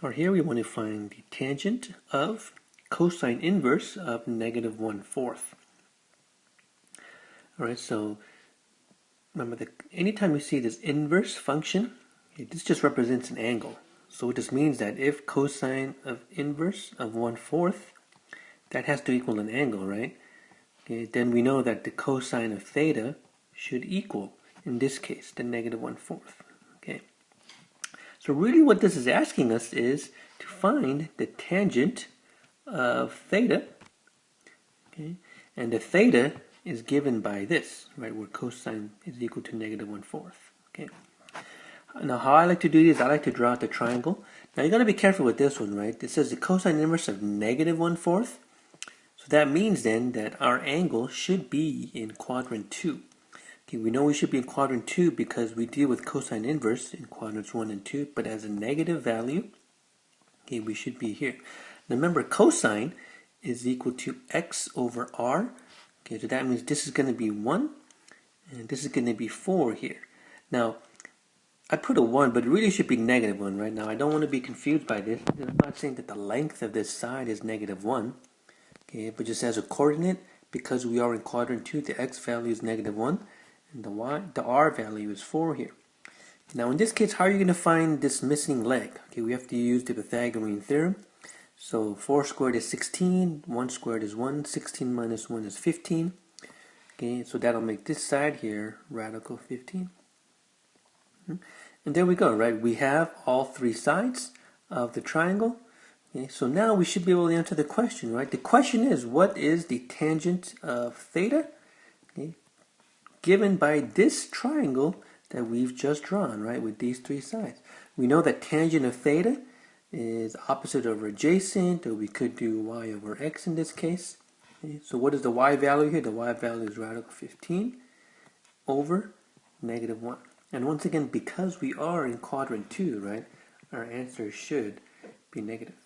Or here we want to find the tangent of cosine inverse of negative 1/4. Alright, so remember that anytime we see this inverse function, this just represents an angle. So it just means that if cosine of inverse of 1/4, that has to equal an angle, right? Okay, then we know that the cosine of theta should equal, in this case, the negative 1/4. Okay. So really what this is asking us is to find the tangent of theta, okay, and the theta is given by this, right, where cosine is equal to negative 1/4. Okay. Now how I like to do this, I like to draw out the triangle. Now you got to be careful with this one, right? It says the cosine inverse of negative 1/4. So that means then that our angle should be in quadrant 2. Okay, we know we should be in quadrant 2 because we deal with cosine inverse in quadrants 1 and 2, but as a negative value, okay, we should be here. Now remember, cosine is equal to x over r. Okay, so that means this is going to be 1, and this is going to be 4 here. Now, I put a 1, but it really should be negative 1, right? Now, I don't want to be confused by this. I'm not saying that the length of this side is negative 1, okay, but just as a coordinate, because we are in quadrant 2, the x value is negative 1, and the r value is 4 here. Now in this case, how are you going to find this missing leg? Okay, we have to use the Pythagorean theorem. So 4 squared is 16, 1 squared is 1, 16 minus 1 is 15. Okay, so that'll make this side here radical 15. And there we go, right? We have all three sides of the triangle. Okay, so now we should be able to answer the question, right? The question is, what is the tangent of theta? Okay, given by this triangle that we've just drawn, right, with these three sides. We know that tangent of theta is opposite over adjacent, or we could do y over x in this case. Okay, so what is the y value here? The y value is radical 15 over negative 1. And once again, because we are in quadrant 2, right, our answer should be negative.